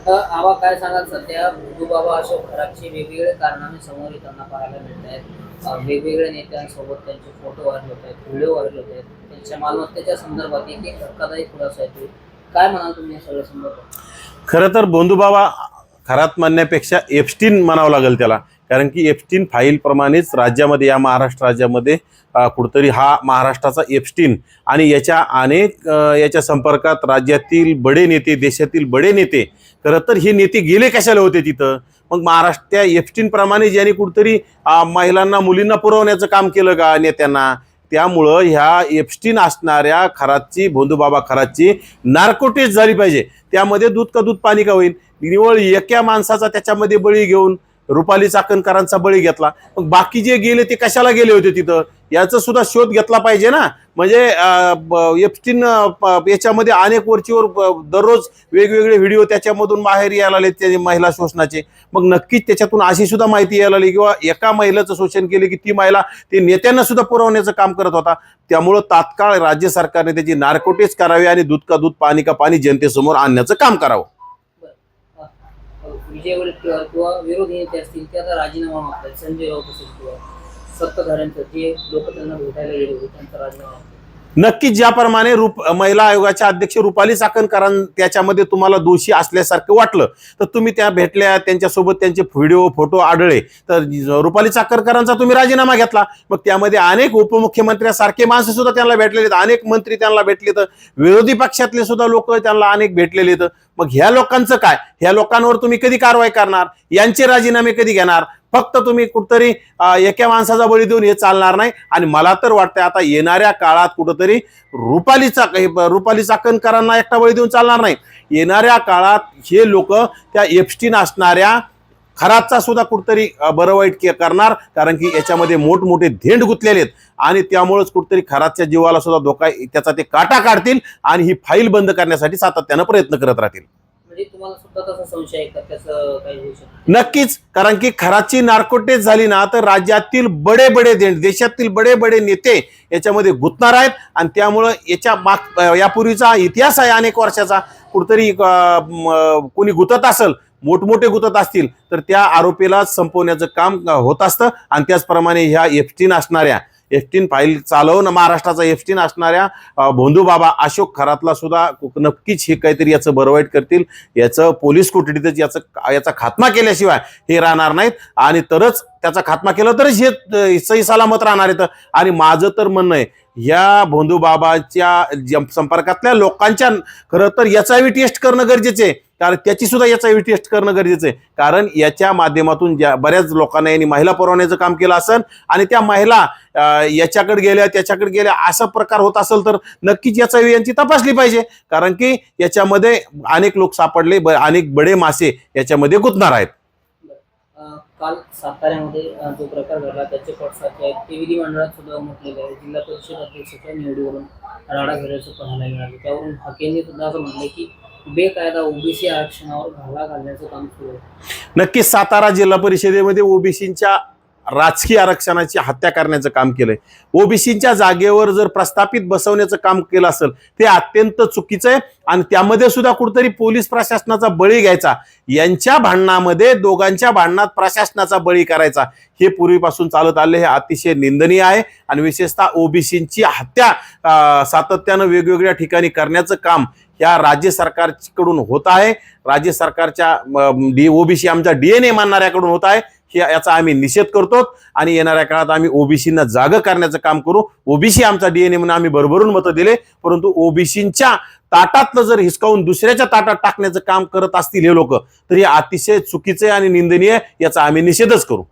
आबा काय सांगाल सध्या बाबा अशोक खराबची वेगवेगळ्या कारणाने समोर येताना पाहायला मिळत आहेत. वेगवेगळ्या नेत्यांसोबत त्यांचे फोटो व्हायरल होत आहेत, व्हिडिओ व्हायरल होत आहेत. त्यांच्या मालमत्तेच्या संदर्भात एक एक धक्कादायक खुलासा आहे. काय म्हणाल तुम्ही या सगळ्या संदर्भात? खरं तर भोंदूबाबा खरात म्हणण्यापेक्षा एप्स्टीन म्हणावं लागेल त्याला, कारण की एप्स्टीन फाईल प्रमाणेच राज्यामध्ये, या महाराष्ट्र राज्यामध्ये कुठतरी हा महाराष्ट्राचा एप्स्टीन आणि याच्या अनेक याच्या संपर्कात राज्यातील बडे नेते, देशातील बडे नेते. खरं तर हे नेते गेले कशाला होते तिथं? मग महाराष्ट्र त्या एप्स्टीन प्रमाणे ज्यांनी कुठतरी महिलांना, मुलींना पुरवण्याचं काम केलं का नेत्यांना? त्यामुळं ह्या एप्स्टीन असणाऱ्या खरातची, भोंदूबाबा खरातची नार्कोटिस झाली पाहिजे. त्यामध्ये दूध का दूध पाणी का होईल? निवळ एका माणसाचा त्याच्यामध्ये बळी घेऊन रुपाली चाकणकरांचा बळी घेतला. मग बाकी जे गेले ते कशाला गेले होते तिथं, याचा सुद्धा शोध घेतला पाहिजे ना. म्हणजे एप्स्टीन याच्यामध्ये अनेक वरचीवर दररोज वेगवेगळे व्हिडिओ त्याच्यामधून बाहेर यायला आले, ते महिला शोषणाचे. मग नक्कीच त्याच्यातून अशी सुद्धा माहिती यायला आली किंवा एका महिलेचं शोषण केले की ती महिला ते नेत्यांना सुद्धा पुरवण्याचं काम करत होता. त्यामुळं तात्काळ राज्य सरकारने त्याची नार्कोटिक्स करावी आणि दूध का दूध पाणी का पाणी जनतेसमोर आणण्याचं काम करावं. विजय वडेट्टीवार किंवा विरोधी नेते असतील ते आता राजीनामा मागतात. संजय राऊत असेल किंवा सत्ताधाऱ्यांचं, जे लोक त्यांना भेटायला गेले होते, त्यांचा राजीनामा. नक्कीच ज्याप्रमाणे महिला आयोगाच्या अध्यक्ष रुपाली चाकणकरां त्याच्यामध्ये तुम्हाला दोषी असल्यासारखं वाटलं तर तुम्ही त्या भेटल्या, त्यांच्यासोबत त्यांचे व्हिडिओ फोटो आढळले, तर रुपाली चाकणकरांचा तुम्ही राजीनामा घेतला. मग त्यामध्ये अनेक उपमुख्यमंत्र्यासारखे माणसं सुद्धा त्यांना भेटलेले आहेत, अनेक मंत्री त्यांना भेटले, तर विरोधी पक्षातले सुद्धा लोक त्यांना अनेक भेटलेले आहेत. मग ह्या लोकांचं काय? ह्या लोकांवर तुम्ही कधी कारवाई करणार? यांचे राजीनामे कधी घेणार? फक्त तुम्ही कुठतरी एका माणसाचा बळी देऊन हे चालणार नाही. आणि मला तर वाटतं आता येणाऱ्या काळात कुठंतरी रुपाली चाकणकरांना एकटा बळी देऊन चालणार नाही. येणाऱ्या काळात हे लोक त्या एप्स्टीन असणाऱ्या खरातचा सुद्धा कुठतरी बरं वाईट करणार, कारण की याच्यामध्ये मोठमोठे धेंड गुंतलेले आहेत. आणि त्यामुळेच कुठतरी खरातच्या जीवाला सुद्धा धोका, त्याचा ते काटा काढतील आणि ही फाईल बंद करण्यासाठी सातत्यानं प्रयत्न करत राहतील. म्हणजे तुम्हाला सुद्धा तसा संशय आहे का त्याचं काही होऊ शकतं? नक्कीच, कारण की खराची नार्कोटिक्स झाली ना तर राज्यातील बडे बडे देश, देशातील बडे बडे नेते याच्यामध्ये गुंतणार आहेत. आणि त्यामुळं यापूर्वीचा इतिहास आहे अनेक वर्षाचा, कुठतरी कोणी गुंतत असेल, मोठमोठे गुंतत असतील तर त्या आरोपीला संपवण्याचं काम होत असतं. आणि त्याचप्रमाणे ह्या एप्स्टीन असणाऱ्या, एप्स्टीन फाईल चालवून महाराष्ट्राचा एप्स्टीन असणाऱ्या भोंदूबाबा अशोक खरातला सुद्धा नक्कीच हे काहीतरी याचं बरं वाईट करतील. याचं पोलीस कोठडीतच याचा खात्मा केल्याशिवाय हे राहणार नाहीत. आणि तरच त्याचा खात्मा केला तरच हे सही सलामत राहणार आहेत. आणि माझं तर म्हणणं आहे, या भोंदूबाबाच्या संपर्कातल्या लोकांच्या खरं तर एचआयव्ही टेस्ट करणं गरजेचं आहे. कारण त्याची सुद्धा एचआयव्ही टेस्ट करणं गरजेचं आहे. कारण याच्या माध्यमातून बऱ्याच लोकांना यांनी महिला पुरवण्याचं काम केलं असेल आणि त्या महिला याच्याकडे गेल्या, त्याच्याकडे गेल्या, असा प्रकार होत असेल तर नक्कीच एचआयव्ही यांची तपासली पाहिजे. कारण की याच्यामध्ये अनेक लोक सापडले, अनेक बडे मासे याच्यामध्ये गुंतणार आहेत. काल साताऱ्यामध्ये जो प्रकार घडला त्याचे पडसाद आहेत ते विधिमंडळात सुद्धा म्हटलेले आहे. जिल्हा परिषद अध्यक्षाच्या निवडीवरून राडा झाल्याचं पाहायला मिळालं. त्यावरून हाकेंनी सुद्धा असं म्हटलं की बेकायदा ओबीसी आरक्षणावर घाला घालण्याचं काम सुरू आहे. नक्कीच सातारा जिल्हा परिषदेमध्ये ओबीसींच्या राजकीय आरक्षणाची हत्या करण्याचं काम केलंय. ओबीसींच्या जागेवर जर प्रस्थापित बसवण्याचं काम केलं असेल ते अत्यंत चुकीचं आहे. आणि त्यामध्ये सुद्धा कुठेतरी पोलीस प्रशासनाचा बळी घ्यायचा, यांच्या भांडणामध्ये, दोघांच्या भांडणात प्रशासनाचा बळी करायचा, हे पूर्वीपासून चालत आले. हे अतिशय निंदनीय आहे. आणि विशेषतः ओबीसींची हत्या सातत्यानं वेगवेगळ्या ठिकाणी करण्याचं काम या राज्य सरकारकडून होत आहे. राज्य सरकारच्या ओबीसी आमचा डीएनए मानणाऱ्याकडून होत आहे. याचा आम्ही निषेध करतो. आणि येणाऱ्या काळात आम्ही ओबीसींना जागं करण्याचं काम करू. ओबीसी आमचा डीएनए म्हणून आम्ही भरभरून मतं दिले, परंतु ओबीसींच्या ताटातलं जर हिसकावून दुसऱ्याच्या ताटात टाकण्याचं काम करत असतील हे लोक, तर हे अतिशय चुकीचे आणि निंदनीय, याचा आम्ही निषेधच करू.